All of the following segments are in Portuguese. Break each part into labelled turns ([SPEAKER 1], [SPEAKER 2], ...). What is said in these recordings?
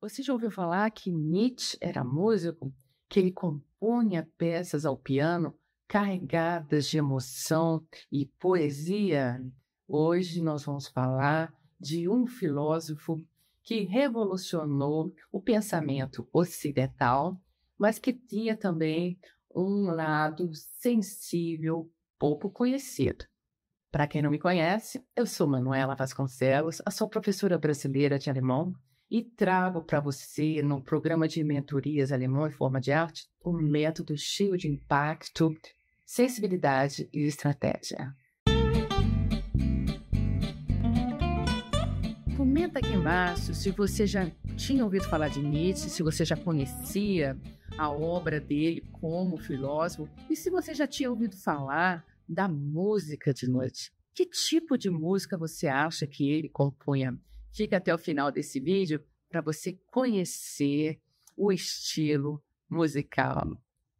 [SPEAKER 1] Você já ouviu falar que Nietzsche era músico? Que ele compunha peças ao piano carregadas de emoção e poesia? Hoje nós vamos falar de um filósofo que revolucionou o pensamento ocidental, mas que tinha também um lado sensível, pouco conhecido. Para quem não me conhece, eu sou Manuela Vasconcelos, a sua professora brasileira de alemão, e trago para você, no programa de mentorias Alemão em Forma de Arte, um método cheio de impacto, sensibilidade e estratégia. Comenta aqui embaixo se você já tinha ouvido falar de Nietzsche, se você já conhecia a obra dele como filósofo e se você já tinha ouvido falar da música de Nietzsche. Que tipo de música você acha que ele compunha? Fica até o final desse vídeo para você conhecer o estilo musical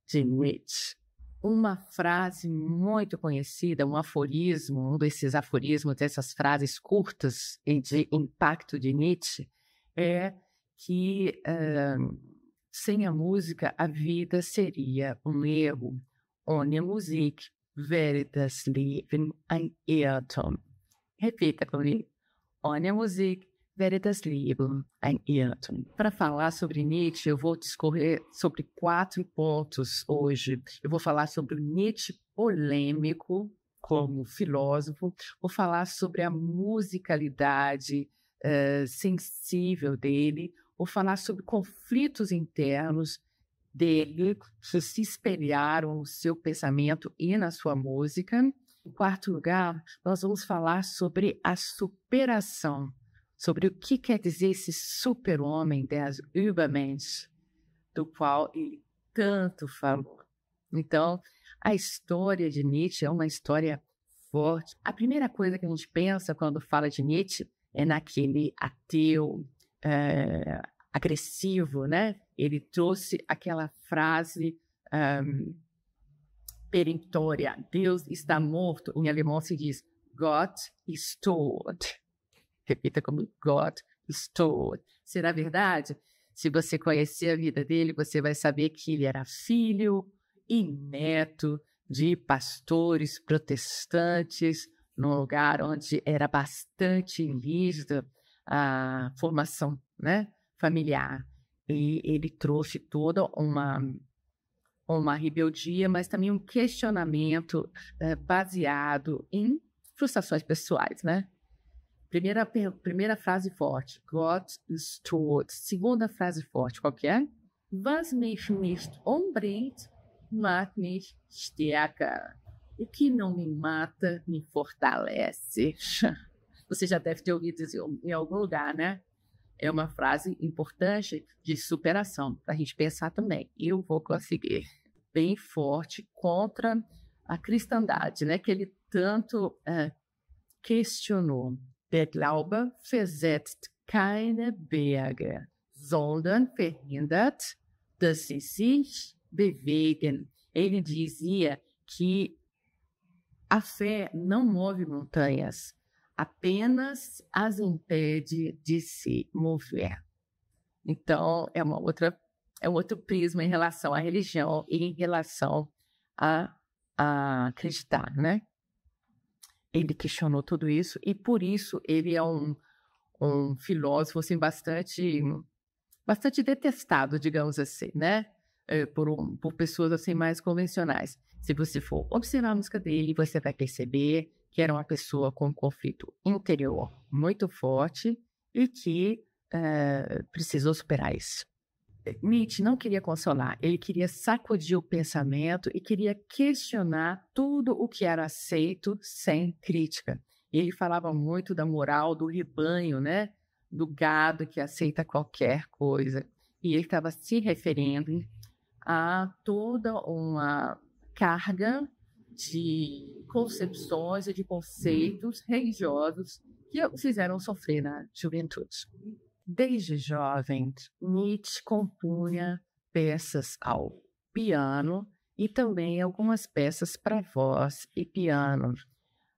[SPEAKER 1] de Nietzsche. Uma frase muito conhecida, um aforismo, um desses aforismos, dessas frases curtas e de impacto de Nietzsche, é que sem a música a vida seria um erro. Ohne Musik wäre das Leben ein Irrtum. Repita comigo. Ohne Musik wäre das Leben ein Irrtum. Para falar sobre Nietzsche, eu vou discorrer sobre 4 pontos hoje. Eu vou falar sobre o Nietzsche polêmico como filósofo, vou falar sobre a musicalidade sensível dele, vou falar sobre conflitos internos dele que se espelharam no seu pensamento e na sua música. Em quarto lugar, nós vamos falar sobre a superação, sobre o que quer dizer esse super-homem, das Übermensch, do qual ele tanto falou. Então, a história de Nietzsche é uma história forte. A primeira coisa que a gente pensa quando fala de Nietzsche é naquele ateu agressivo, né? Ele trouxe aquela frase peremptória, Deus está morto. Em alemão se diz Gott ist tot. Repita como Gott ist tot. Será verdade? Se você conhecer a vida dele, você vai saber que ele era filho e neto de pastores protestantes, num lugar onde era bastante rígida a formação, né, familiar. E ele trouxe toda uma rebeldia, mas também um questionamento baseado em frustrações pessoais, né? Primeira frase forte, Gott ist tot. Segunda frase forte, qual que é? Was mich nicht umbringt, macht mich stärker. O que não me mata, me fortalece. Você já deve ter ouvido isso em algum lugar, né? É uma frase importante de superação, para a gente pensar também. Eu vou conseguir. Bem forte contra a cristandade, né? Que ele tanto questionou. Der Glaube versetzt keine Berge, sondern verhindert, dass sie sich bewegen. Ele dizia que a fé não move montanhas, apenas as impede de se mover. Então, é um outro prisma em relação à religião e em relação a acreditar, né? Ele questionou tudo isso e, por isso, ele é um filósofo assim, bastante detestado, digamos assim, né? Por pessoas assim, mais convencionais. Se você for observar a música dele, você vai perceber que era uma pessoa com um conflito interior muito forte e que precisou superar isso. Nietzsche não queria consolar, ele queria sacudir o pensamento e queria questionar tudo o que era aceito sem crítica. Ele falava muito da moral do rebanho, né? Do gado que aceita qualquer coisa. E ele estava se referindo a toda uma carga de concepções e de conceitos religiosos que o fizeram sofrer na juventude. Desde jovem, Nietzsche compunha peças ao piano e também algumas peças para voz e piano.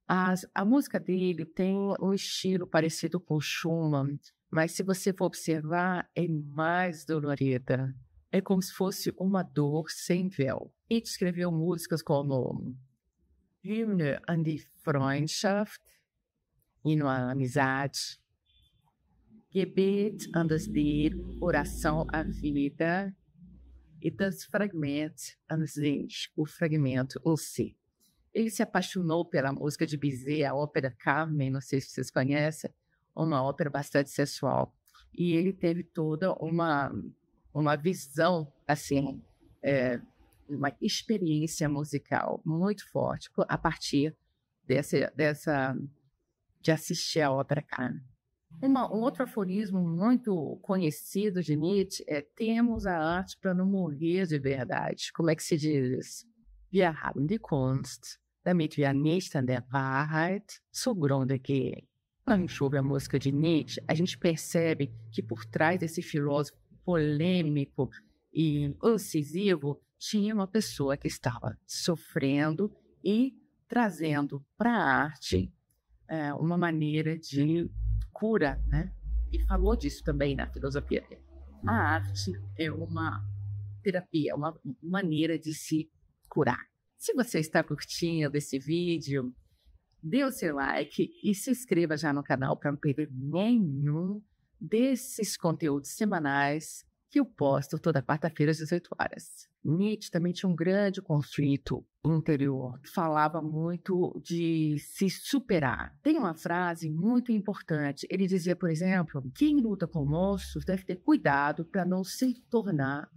[SPEAKER 1] A música dele tem um estilo parecido com Schumann, mas se você for observar, é mais dolorida. É como se fosse uma dor sem véu. Nietzsche escreveu músicas como Hymne an die Freundschaft, hino à amizade, Gebet an das Leben, oração à vida, e das Fragment an sich, o fragmento, o si. Ele se apaixonou pela música de Bizet, a ópera Carmen, não sei se vocês conhecem, uma ópera bastante sensual. E ele teve toda uma visão, assim, uma experiência musical muito forte a partir de assistir a ópera Carmen. Um outro aforismo muito conhecido de Nietzsche é: temos a arte para não morrer de verdade. Como é que se diz isso? Wir haben die Kunst, damit wir nicht an der Wahrheit zugrunde gehen. Quando a gente ouve a música de Nietzsche, a gente percebe que por trás desse filósofo polêmico e incisivo tinha uma pessoa que estava sofrendo e trazendo para a arte uma maneira de cura, né? E falou disso também na filosofia dele. A arte é uma terapia, uma maneira de se curar. Se você está curtindo esse vídeo, dê o seu like e se inscreva já no canal para não perder nenhum desses conteúdos semanais que eu posto toda quarta-feira às 18 horas. Nietzsche também tinha um grande conflito interior. Falava muito de se superar. Tem uma frase muito importante. Ele dizia, por exemplo, quem luta com monstros deve ter cuidado para não se tornar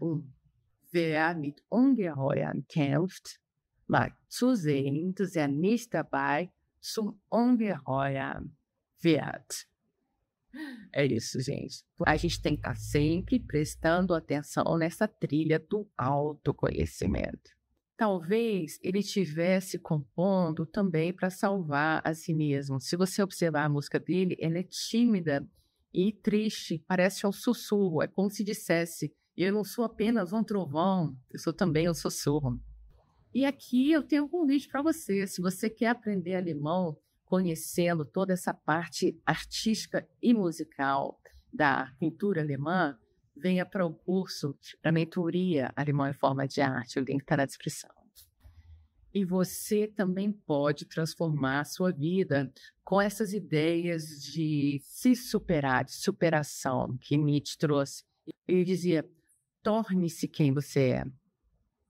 [SPEAKER 1] Wer mit Ungeheuern kämpft, mag zusehen, dass nicht dabei zum Ungeheuer wird. É isso, gente. A gente tem que estar sempre prestando atenção nessa trilha do autoconhecimento. Talvez ele estivesse compondo também para salvar a si mesmo. Se você observar a música dele, ela é tímida e triste, parece um sussurro. É como se dissesse: eu não sou apenas um trovão, eu sou também um sussurro. E aqui eu tenho um convite para você. Se você quer aprender alemão, conhecendo toda essa parte artística e musical da cultura alemã, venha para o curso da mentoria Alemão em Forma de Arte. O link está na descrição. E você também pode transformar a sua vida com essas ideias de se superar, de superação que Nietzsche trouxe. Ele dizia: torne-se quem você é.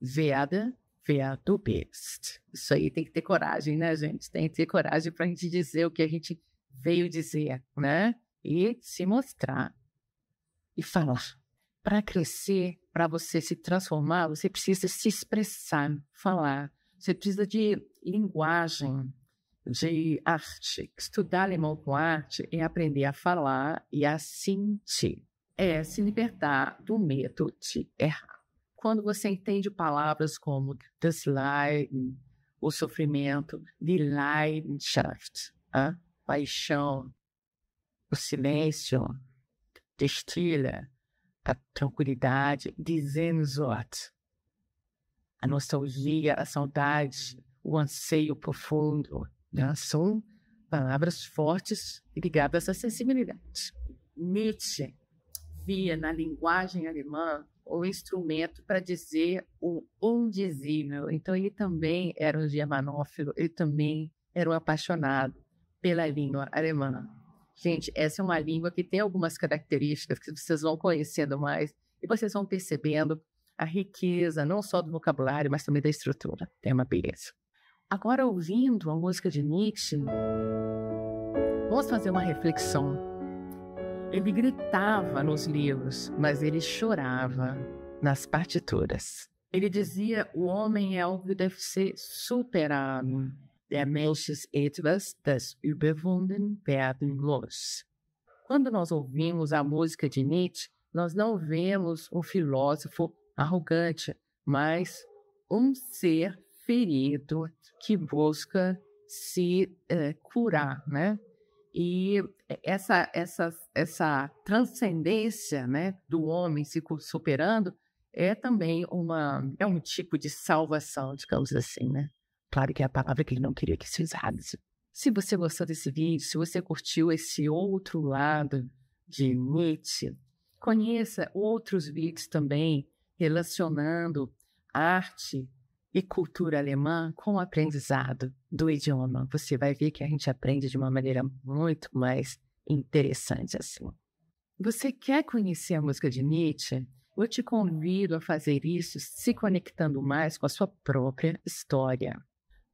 [SPEAKER 1] Werde wer du bist. Isso aí tem que ter coragem, né, gente? Tem que ter coragem para a gente dizer o que a gente veio dizer, né? E se mostrar. E falar. Para crescer, para você se transformar, você precisa se expressar, falar. Você precisa de linguagem, de arte. Estudar alemão com arte é aprender a falar e a sentir. É se libertar do medo de errar. Quando você entende palavras como das Leiden, o sofrimento, die Leidenschaft, a paixão, o silêncio, die Stille, a tranquilidade, die Sehnsucht, a nostalgia, a saudade, o anseio profundo, né? São palavras fortes e ligadas à sensibilidade. Nietzsche via na linguagem alemã o instrumento para dizer o indizível. Então, ele também era um germanófilo, ele também era um apaixonado pela língua alemã. Gente, essa é uma língua que tem algumas características que vocês vão conhecendo mais e vocês vão percebendo a riqueza, não só do vocabulário, mas também da estrutura. Tem uma beleza. Agora, ouvindo a música de Nietzsche, vamos fazer uma reflexão. Ele gritava nos livros, mas ele chorava nas partituras. Ele dizia: o homem é algo que deve ser superado. Der Mensch ist etwas, das überwunden werden muss. Quando nós ouvimos a música de Nietzsche, nós não vemos um filósofo arrogante, mas um ser ferido que busca se curar, né? E essa transcendência, né, do homem se superando é também um tipo de salvação, digamos assim, né? Claro que é a palavra que ele não queria que se usasse. Se você gostou desse vídeo, se você curtiu esse outro lado de Nietzsche. Conheça outros vídeos também relacionando arte e cultura alemã com o aprendizado do idioma. Você vai ver que a gente aprende de uma maneira muito mais interessante assim. Você quer conhecer a música de Nietzsche? Eu te convido a fazer isso se conectando mais com a sua própria história.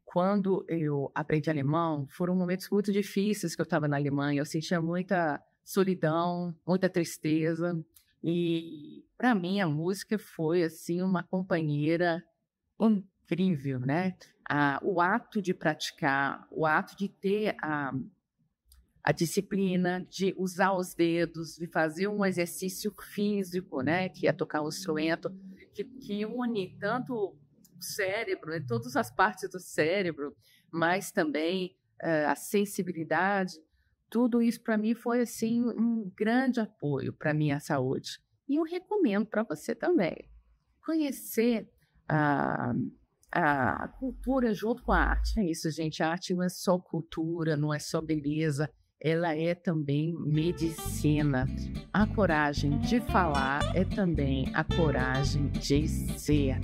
[SPEAKER 1] Quando eu aprendi alemão, foram momentos muito difíceis que eu estava na Alemanha. Eu sentia muita solidão, muita tristeza. E, para mim, a música foi, assim, uma companheira incrível, né? O ato de praticar, o ato de ter a disciplina, de usar os dedos, de fazer um exercício físico, né? Que é tocar um instrumento, que une tanto o cérebro, né? Todas as partes do cérebro, mas também a sensibilidade. Tudo isso, para mim, foi assim, um grande apoio para a minha saúde. E eu recomendo para você também conhecer a cultura junto com a arte. É isso, gente. A arte não é só cultura, não é só beleza, ela é também medicina. A coragem de falar é também a coragem de ser.